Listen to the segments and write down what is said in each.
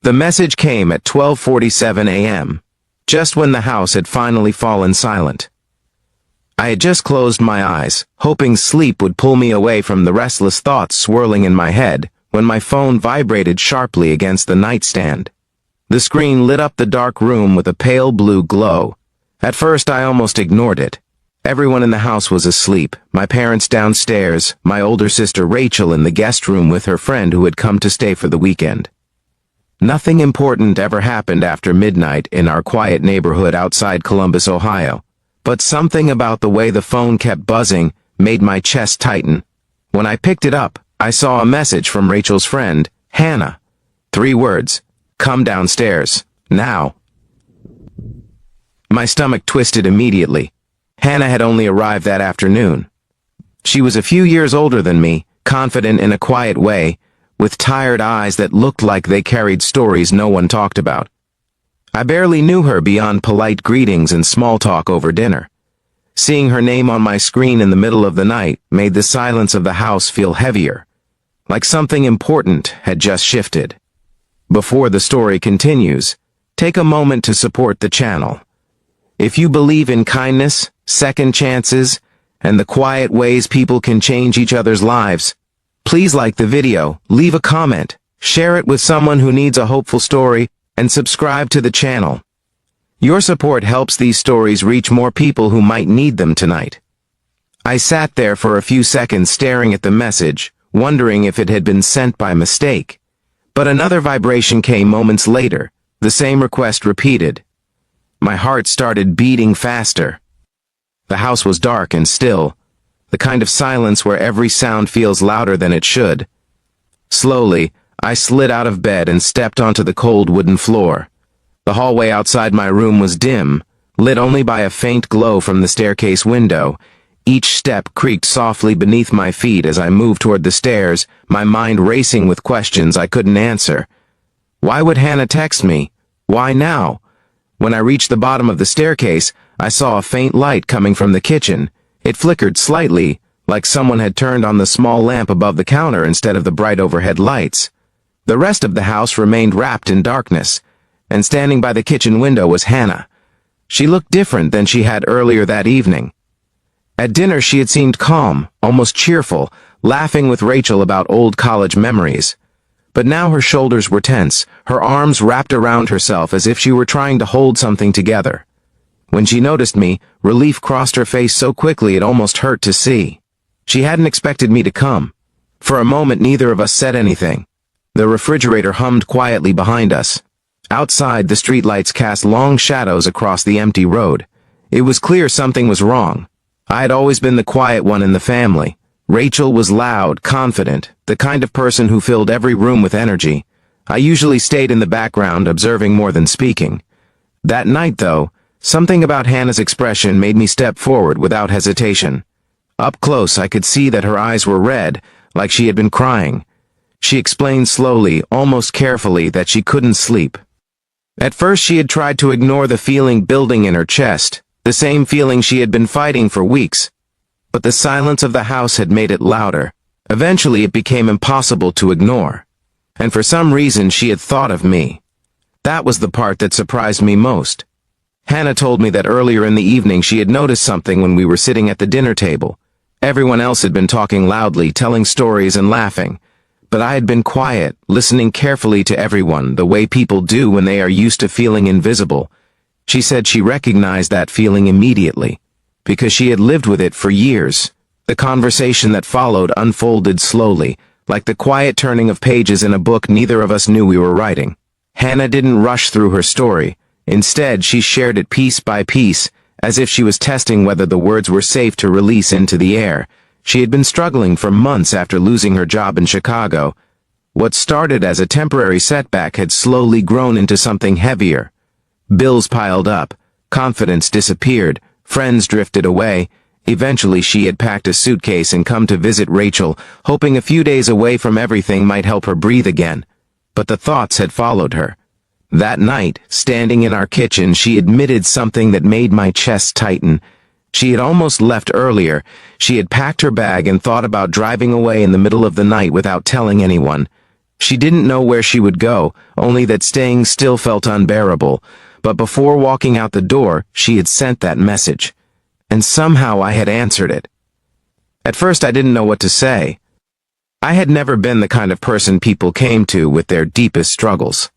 The message came at 12:47 a.m., just when the house had finally fallen silent. I had just closed my eyes, hoping sleep would pull me away from the restless thoughts swirling in my head, when my phone vibrated sharply against the nightstand. The screen lit up the dark room with a pale blue glow. At first I almost ignored it. Everyone in the house was asleep, my parents downstairs, my older sister Rachel in the guest room with her friend who had come to stay for the weekend. Nothing important ever happened after midnight in our quiet neighborhood outside Columbus, Ohio. But something about the way the phone kept buzzing made my chest tighten. When I picked it up, I saw a message from Rachel's friend, Hannah. 3 words, "Come downstairs, now." My stomach twisted immediately. Hannah had only arrived that afternoon. She was a few years older than me, confident in a quiet way, with tired eyes that looked like they carried stories no one talked about. I barely knew her beyond polite greetings and small talk over dinner. Seeing her name on my screen in the middle of the night made the silence of the house feel heavier, like something important had just shifted. Before the story continues, take a moment to support the channel. If you believe in kindness, second chances, and the quiet ways people can change each other's lives, please like the video, leave a comment, share it with someone who needs a hopeful story, and subscribe to the channel. Your support helps these stories reach more people who might need them tonight. I sat there for a few seconds staring at the message, wondering if it had been sent by mistake. But another vibration came moments later, the same request repeated. My heart started beating faster. The house was dark and still, the kind of silence where every sound feels louder than it should. Slowly, I slid out of bed and stepped onto the cold wooden floor. The hallway outside my room was dim, lit only by a faint glow from the staircase window. Each step creaked softly beneath my feet as I moved toward the stairs, my mind racing with questions I couldn't answer. Why would Hannah text me? Why now? When I reached the bottom of the staircase, I saw a faint light coming from the kitchen. It flickered slightly, like someone had turned on the small lamp above the counter instead of the bright overhead lights. The rest of the house remained wrapped in darkness, and standing by the kitchen window was Hannah. She looked different than she had earlier that evening. At dinner she had seemed calm, almost cheerful, laughing with Rachel about old college memories. But now her shoulders were tense, her arms wrapped around herself as if she were trying to hold something together. When she noticed me, relief crossed her face so quickly it almost hurt to see. She hadn't expected me to come. For a moment neither of us said anything. The refrigerator hummed quietly behind us. Outside, the streetlights cast long shadows across the empty road. It was clear something was wrong. I had always been the quiet one in the family. Rachel was loud, confident, the kind of person who filled every room with energy. I usually stayed in the background, observing more than speaking. That night, though, something about Hannah's expression made me step forward without hesitation. Up close, I could see that her eyes were red, like she had been crying. She explained slowly, almost carefully, that she couldn't sleep. At first she had tried to ignore the feeling building in her chest, the same feeling she had been fighting for weeks. But the silence of the house had made it louder. Eventually it became impossible to ignore. And for some reason she had thought of me. That was the part that surprised me most. Hannah told me that earlier in the evening she had noticed something when we were sitting at the dinner table. Everyone else had been talking loudly, telling stories and laughing. But I had been quiet, listening carefully to everyone, the way people do when they are used to feeling invisible. She said she recognized that feeling immediately, because she had lived with it for years. The conversation that followed unfolded slowly, like the quiet turning of pages in a book neither of us knew we were writing. Hannah didn't rush through her story. Instead, she shared it piece by piece, as if she was testing whether the words were safe to release into the air. She had been struggling for months after losing her job in Chicago. What started as a temporary setback had slowly grown into something heavier. Bills piled up, confidence disappeared, friends drifted away. Eventually she had packed a suitcase and come to visit Rachel, hoping a few days away from everything might help her breathe again. But the thoughts had followed her. That night, standing in our kitchen, she admitted something that made my chest tighten. She had almost left earlier. She had packed her bag and thought about driving away in the middle of the night without telling anyone. She didn't know where she would go, only that staying still felt unbearable. But before walking out the door, she had sent that message. And somehow I had answered it. At first I didn't know what to say. I had never been the kind of person people came to with their deepest struggles.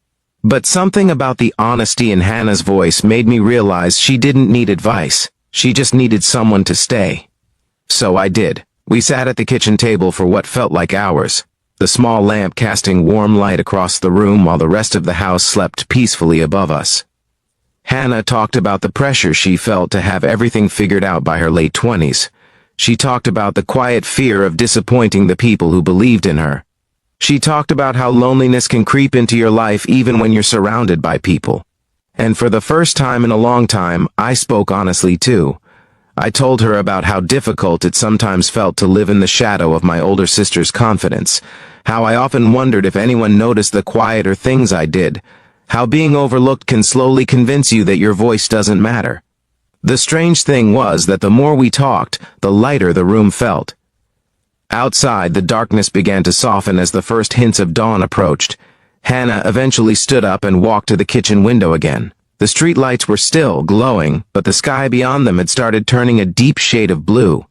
But something about the honesty in Hannah's voice made me realize she didn't need advice. She just needed someone to stay. So I did. We sat at the kitchen table for what felt like hours, the small lamp casting warm light across the room while the rest of the house slept peacefully above us. Hannah talked about the pressure she felt to have everything figured out by her late 20s. She talked about the quiet fear of disappointing the people who believed in her. She talked about how loneliness can creep into your life even when you're surrounded by people. And for the first time in a long time, I spoke honestly too. I told her about how difficult it sometimes felt to live in the shadow of my older sister's confidence, how I often wondered if anyone noticed the quieter things I did, how being overlooked can slowly convince you that your voice doesn't matter. The strange thing was that the more we talked, the lighter the room felt. Outside, the darkness began to soften as the first hints of dawn approached. Hannah eventually stood up and walked to the kitchen window again. The street lights were still glowing, but the sky beyond them had started turning a deep shade of blue.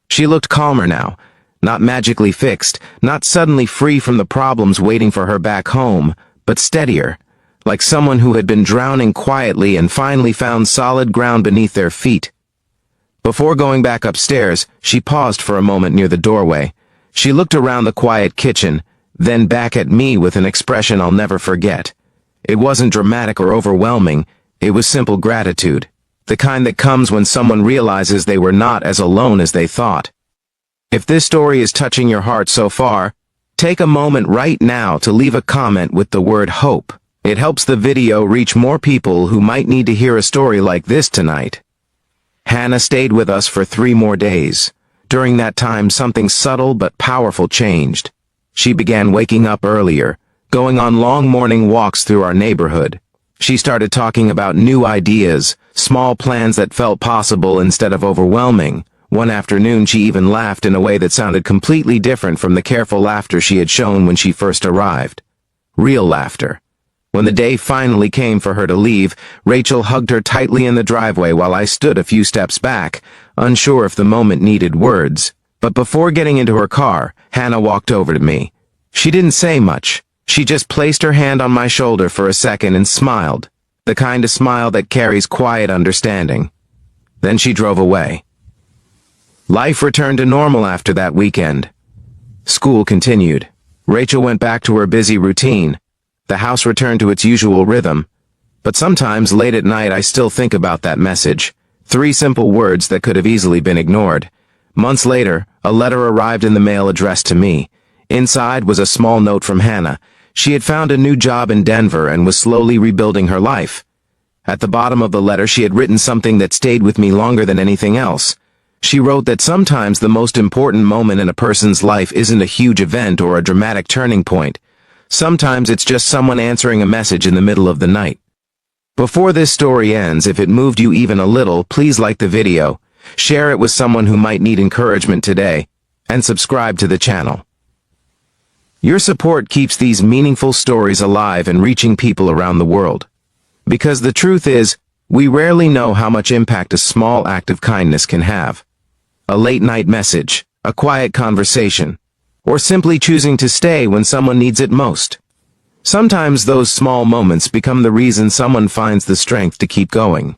She looked calmer now, not magically fixed, not suddenly free from the problems waiting for her back home, but steadier, like someone who had been drowning quietly and finally found solid ground beneath their feet. Before going back upstairs, she paused for a moment near the doorway. She looked around the quiet kitchen, then back at me with an expression I'll never forget. It wasn't dramatic or overwhelming, it was simple gratitude, the kind that comes when someone realizes they were not as alone as they thought. If this story is touching your heart so far, take a moment right now to leave a comment with the word hope. It helps the video reach more people who might need to hear a story like this tonight. Hannah stayed with us for 3 more days. During that time, something subtle but powerful changed. She began waking up earlier, going on long morning walks through our neighborhood. She started talking about new ideas, small plans that felt possible instead of overwhelming. One afternoon she even laughed in a way that sounded completely different from the careful laughter she had shown when she first arrived. Real laughter. When the day finally came for her to leave, Rachel hugged her tightly in the driveway while I stood a few steps back, unsure if the moment needed words. But before getting into her car, Hannah walked over to me. She didn't say much. She just placed her hand on my shoulder for a second and smiled, the kind of smile that carries quiet understanding. Then she drove away. Life returned to normal after that weekend. School continued. Rachel went back to her busy routine. The house returned to its usual rhythm. But sometimes late at night I still think about that message. 3 simple words that could have easily been ignored. Months later, a letter arrived in the mail addressed to me. Inside was a small note from Hannah. She had found a new job in Denver and was slowly rebuilding her life. At the bottom of the letter she had written something that stayed with me longer than anything else. She wrote that sometimes the most important moment in a person's life isn't a huge event or a dramatic turning point. Sometimes it's just someone answering a message in the middle of the night. Before this story ends, if it moved you even a little, please like the video, share it with someone who might need encouragement today, and subscribe to the channel. Your support keeps these meaningful stories alive and reaching people around the world. Because the truth is, we rarely know how much impact a small act of kindness can have. A late-night message, a quiet conversation, or simply choosing to stay when someone needs it most. Sometimes those small moments become the reason someone finds the strength to keep going.